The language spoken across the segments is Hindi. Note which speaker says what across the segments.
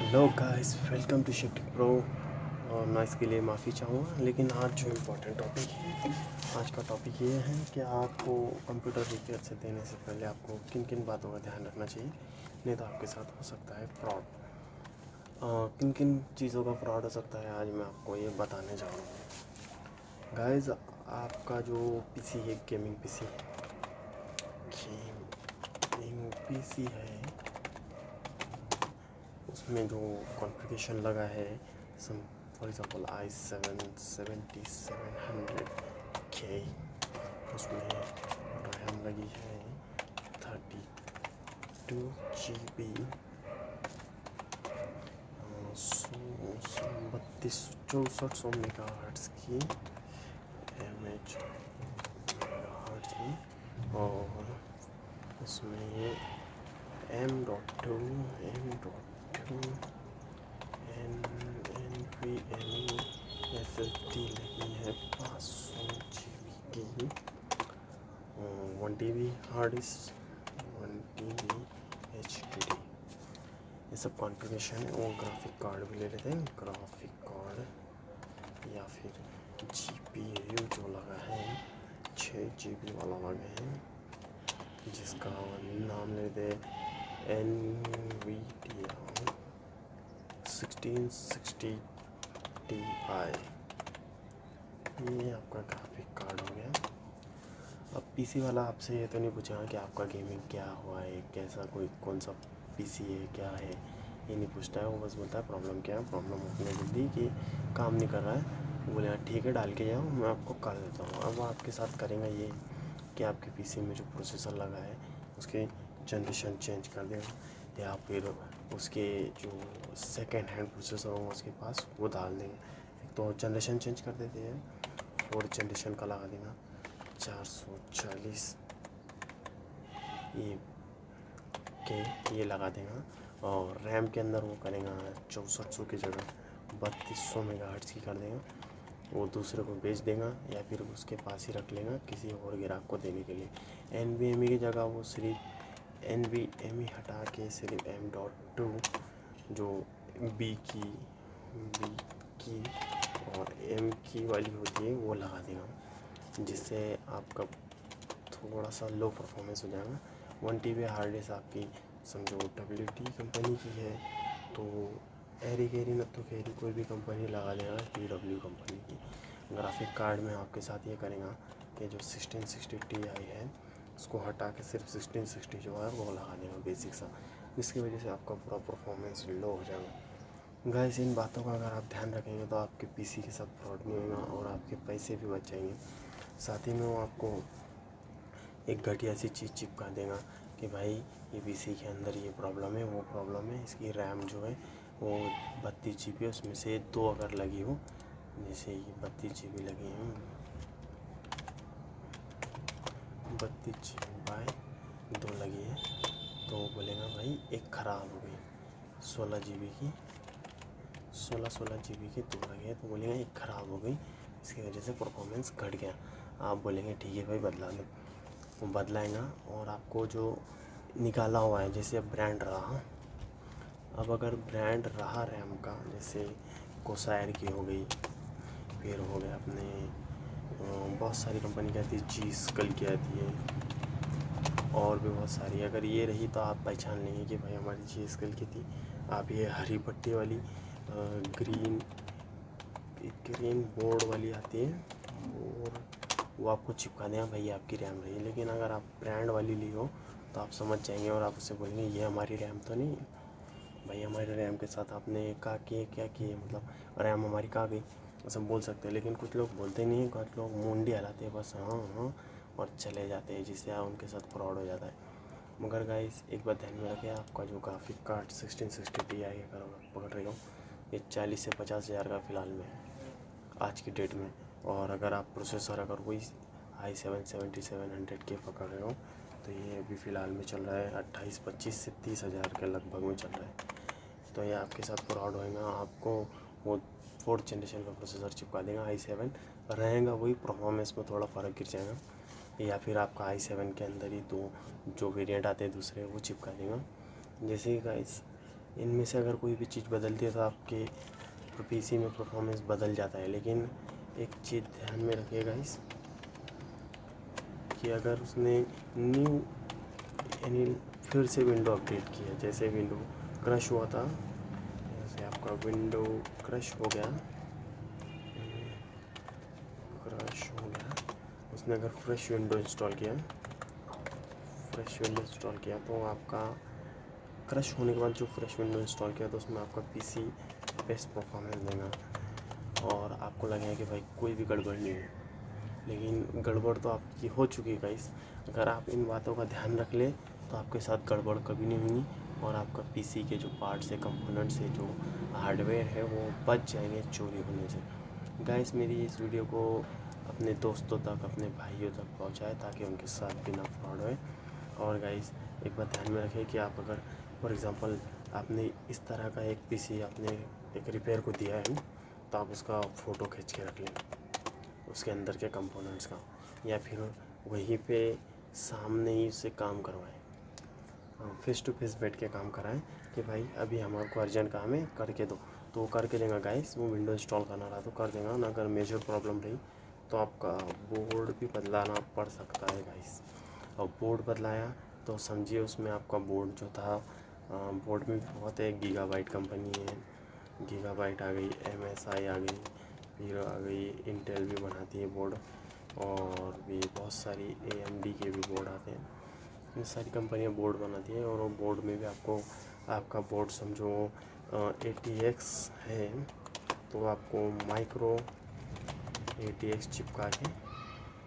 Speaker 1: Hello guys, welcome to Shaikh tech pro. और नॉइस के लिए माफ़ी चाहूँगा, लेकिन आज जो इम्पोर्टेंट टॉपिक है, आज का टॉपिक ये है कि आपको कंप्यूटर रिपेयर से देने से पहले आपको किन किन बातों का ध्यान रखना चाहिए, नहीं तो आपके साथ हो सकता है फ्रॉड। किन किन चीज़ों का फ्रॉड हो सकता है आज मैं आपको ये बताने जा रहा हूँ। गाइस, आपका जो पीसी है, गेमिंग पीसी है, उसमें जो कॉन्फ़िगरेशन लगा है, फॉर एग्ज़ाम्पल i7-7700K, उसमें रैम लगी है 32 GB, 3264 मेगाहर्ट्ज़ की मेगाहर्ट्ज़ की, और उसमें M.2 NVMe SSD लगी है 500 GB की, 1 TB hard disk, 1 TB HDD, ये सब कॉन्फ़िगरेशन है। वो ग्राफिक कार्ड भी ले लेते हैं, ग्राफिक कार्ड या फिर GPU जो लगा है 6 GB वाला लगा है, जिसका नाम लेते NVIDIA 1660 Ti। ये आपका ग्राफिक कार्ड हो गया। अब पीसी वाला आपसे ये तो नहीं पूछेगा कि आपका गेमिंग क्या हुआ है, कैसा कोई कौन सा पीसी है, क्या है, ये नहीं पूछता है। वो बस बोलता है प्रॉब्लम क्या है, प्रॉब्लम अपने जल्दी कि काम नहीं कर रहा है, बोले हाँ ठीक है डाल के जाओ, मैं आपको कर देता हूँ। अब वो आपके साथ करेगा ये कि आपके पीसी में जो प्रोसेसर लगा है उसके जनरेशन चेंज कर देगा, या फिर उसके जो सेकेंड हैंड प्रोसेसर होगा उसके पास वो डाल देंगे। तो जनरेशन चेंज कर देते हैं, 4th जनरेशन का लगा देगा 440 ये लगा देगा, और रैम के अंदर वो करेगा 6400 की जगह 3200 मेगाहर्ट्ज़ की कर देगा। वो दूसरे को बेच देगा या फिर उसके पास ही रख लेगा किसी और ग्राहक को देने के लिए। NVMe की जगह वो सिर्फ NVMe हटा के सिर्फ M.2 जो बी की और M की वाली होती है वो लगा देगा, जिससे आपका थोड़ा सा लो परफॉर्मेंस हो जाएगा। 1 TB हार्ड डिस्क आपकी समझो WD कंपनी की है तो एरी केरी न तो केरी कोई भी कंपनी लगा देगा, PW कंपनी की। ग्राफिक कार्ड में आपके साथ ये करेगा कि जो 1660 Ti है उसको हटा के सिर्फ 1660 जो है वो लगा देगा बेसिक सा, जिसकी वजह से आपका पूरा परफॉर्मेंस लो हो जाएगा। गाइस, इन बातों का अगर आप ध्यान रखेंगे तो आपके पीसी के साथ फ्रॉड नहीं होगा और आपके पैसे भी बच जाएंगे। साथ ही में वो आपको एक घटिया सी चीज़ चिपका देगा कि भाई ये पीसी के अंदर ये प्रॉब्लम है, वो प्रॉब्लम है, इसकी रैम जो है वो 32 GB है, उसमें से 2 अगर लगी हो, जैसे ये 32 GB लगी है, 32 GB बाय 2 लगी है, तो वो बोलेगा भाई एक ख़राब हो गई। 16 GB की 16 GB की 2 लगी है तो बोलेगा एक ख़राब हो गई, इसकी वजह से परफॉर्मेंस घट गया। आप बोलेंगे ठीक है भाई बदला लो, वो बदलाएगा। और आपको जो निकाला हुआ है, जैसे ब्रांड रहा, अब अगर ब्रांड रहा रैम का, जैसे कोसायर की हो गई, फिर हो गया अपने बहुत सारी कंपनी की आती है, जी की आती है, और भी बहुत सारी। अगर ये रही तो आप पहचान लेंगे कि भाई हमारी जी की थी। आप ये हरी पट्टी वाली ग्रीन बोर्ड वाली आती है, और वो आपको चिपका देगा भाई आपकी रैम रही। लेकिन अगर आप ब्रांड वाली ली हो तो आप समझ जाएंगे और आप उससे बोलेंगे ये हमारी रैम तो नहीं है भाई, हमारे रैम के साथ आपने क्या किए, मतलब रैम हमारी कहाँ गई, ऐसा बोल सकते हैं। लेकिन कुछ लोग बोलते नहीं हैं, कुछ लोग मुंडी हिलाते हैं बस हाँ हाँ और चले जाते हैं, जिससे उनके साथ फ्रॉड हो जाता है। मगर गाइस, एक बात ध्यान में रखें, आपका जो ग्राफिक कार्ड 1660 Ti अगर पकड़ रहे हो, ये 40 से 50 हज़ार का फ़िलहाल में है आज की डेट में। और अगर आप प्रोसेसर अगर वही i7-7700K पकड़ रहे हो तो ये अभी फ़िलहाल में चल रहा है 28-25 से 30 हज़ार के लगभग में चल रहा है। तो ये आपके साथ फ्रॉड होएगा। आपको वो 4th जनरेशन का प्रोसेसर चिपका देगा, i7 रहेगा वही, परफॉर्मेंस में थोड़ा फ़र्क गिर जाएगा, या फिर आपका i7 के अंदर ही 2 जो वेरिएंट आते हैं दूसरे वो चिपका देगा। जैसे कि गाइस इनमें से अगर कोई भी चीज़ बदलती है तो आपके पीसी में परफॉर्मेंस बदल जाता है। लेकिन एक चीज़ ध्यान में रखिएगा इस कि अगर उसने न्यू यानी फिर से विंडो अपडेट किया, जैसे विंडो क्रश हुआ था, जैसे आपका विंडो क्रश हो गया, उसने अगर फ्रेश विंडो इंस्टॉल किया तो आपका क्रश होने के बाद जो फ्रेश विंडो इंस्टॉल किया तो उसमें आपका पीसी बेस्ट परफॉर्मेंस देगा और आपको लगेगा कि भाई कोई भी गड़बड़ नहीं है। लेकिन गड़बड़ तो आपकी हो चुकी है गाइस। अगर आप इन बातों का ध्यान रख ले तो आपके साथ गड़बड़ कभी नहीं होगी और आपका पीसी के जो पार्ट्स है, कंपोनेंट्स है, जो हार्डवेयर है वो बच जाएंगे चोरी होने से। गाइस मेरी इस वीडियो को अपने दोस्तों तक, अपने भाइयों तक पहुंचाए ताकि उनके साथ भी ना फ्रॉड होए। और गाइस एक बात ध्यान में रखें कि आप अगर फॉर एग्ज़ाम्पल आपने इस तरह का एक पीसी आपने एक रिपेयर को दिया है तो आप उसका फ़ोटो खींच के रख लें, उसके अंदर के कंपोनेंट्स का, या फिर वहीं पे सामने ही उससे काम करवाएं, फेस टू फेस बैठ के काम कराएं कि भाई अभी हमारे को अर्जेंट काम है करके दो, तो वो करके देगा गाइस। वो विंडो इंस्टॉल करना रहा तो कर देगा ना, अगर मेजर प्रॉब्लम रही तो आपका बोर्ड भी बदलाना पड़ सकता है गाइस। और बोर्ड बदलाया तो समझिए उसमें आपका बोर्ड जो था, बोर्ड में बहुत है, गीगाबाइट कंपनी है, गीगाबाइट आ गई, MSI आ गई, फिर आ गई इंटेल भी बनाती है बोर्ड, और भी बहुत सारी AMD के भी बोर्ड आते हैं। ये सारी कंपनियां बोर्ड बनाती है और वो बोर्ड में भी आपको आपका बोर्ड समझो ATX है तो आपको माइक्रो ATX चिपका के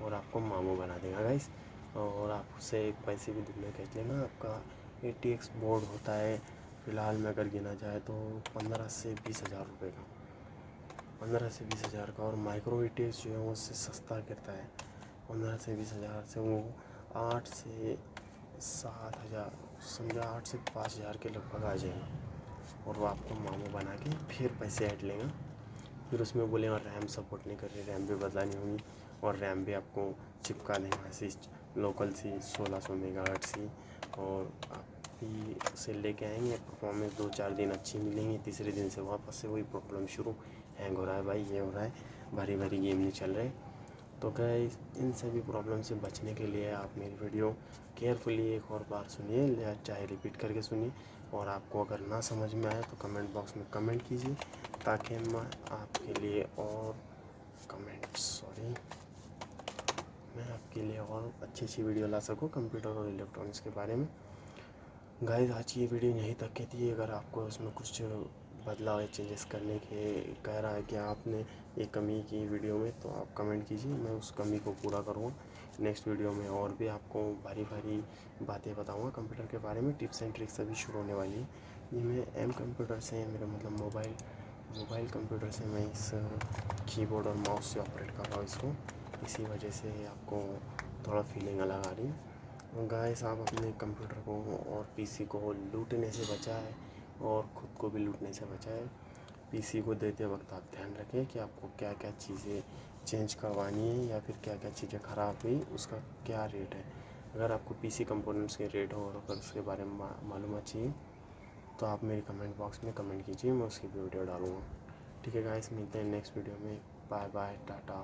Speaker 1: और आपको मामो बना देगा गाइस। और आप उससे पैसे भी दुगने खींच लेना। आपका ATX बोर्ड होता है फ़िलहाल में अगर गिना जाए तो 15 से 20 हज़ार रुपये का, 15 से 20 हज़ार का। और माइक्रो ATX जो है वो उससे सस्ता गिरता है, 15 से 20 हज़ार से वो 8 से 7 हज़ार, समझा 8 से 5 हज़ार के लगभग आ जाएंगे। और वो आपको मामो बना के फिर पैसे ऐड लेगा। फिर उसमें बोलेगा रैम सपोर्ट नहीं कर रही, रैम भी बदलानी होगी, और रैम भी आपको चिपका देगा ऐसी लोकल सी 1600 मेगाहर्ट्ज़ की। और आप भी उसे लेके आएंगे, परफॉर्मेंस 2-4 दिन अच्छी मिलेंगी, तीसरे दिन से वापस से वही प्रॉब्लम शुरू, हैंग हो रहा है भाई, ये हो रहा है, भारी भारी गेम नहीं चल रहे। तो गाइस इन सभी प्रॉब्लम से बचने के लिए आप मेरी वीडियो केयरफुली एक और बार सुनिए, या चाहे रिपीट करके सुनिए। और आपको अगर ना समझ में आए तो कमेंट बॉक्स में कमेंट कीजिए ताकि मैं आपके लिए और मैं आपके लिए और अच्छी वीडियो ला सकूं कंप्यूटर और इलेक्ट्रॉनिक्स के बारे में। गाइस आज की ये वीडियो यहीं तक की थी। अगर आपको उसमें कुछ बदलाव या चेंजेस करने के कह रहा है कि आपने ये कमी की वीडियो में, तो आप कमेंट कीजिए, मैं उस कमी को पूरा करूँगा नेक्स्ट वीडियो में। और भी आपको भारी बातें बताऊँगा कंप्यूटर के बारे में, टिप्स एंड ट्रिक्स अभी शुरू होने वाली है। ये मैं एम कंप्यूटर से, मेरा मतलब मोबाइल कंप्यूटर से मैं इस कीबोर्ड और माउस से ऑपरेट कर रहा हूँ इसको, इसी वजह से आपको थोड़ा फीलिंग अलग आ रही है। गाइस आप अपने कंप्यूटर को और पीसी को लूटने से बचाएं और ख़ुद को भी लूटने से बचाएं। पीसी को देते वक्त आप ध्यान रखें कि आपको क्या क्या चीज़ें चेंज करवानी है या फिर क्या क्या चीज़ें ख़राब हुई, उसका क्या रेट है। अगर आपको पीसी कंपोनेंट्स के रेट हो और अगर उसके बारे में मालूमात चाहिए तो आप मेरे कमेंट बॉक्स में कमेंट कीजिए, मैं उसकी वीडियो डालूँगा। ठीक है गाइस, मिलते हैं नेक्स्ट वीडियो में। Bye bye, Tata.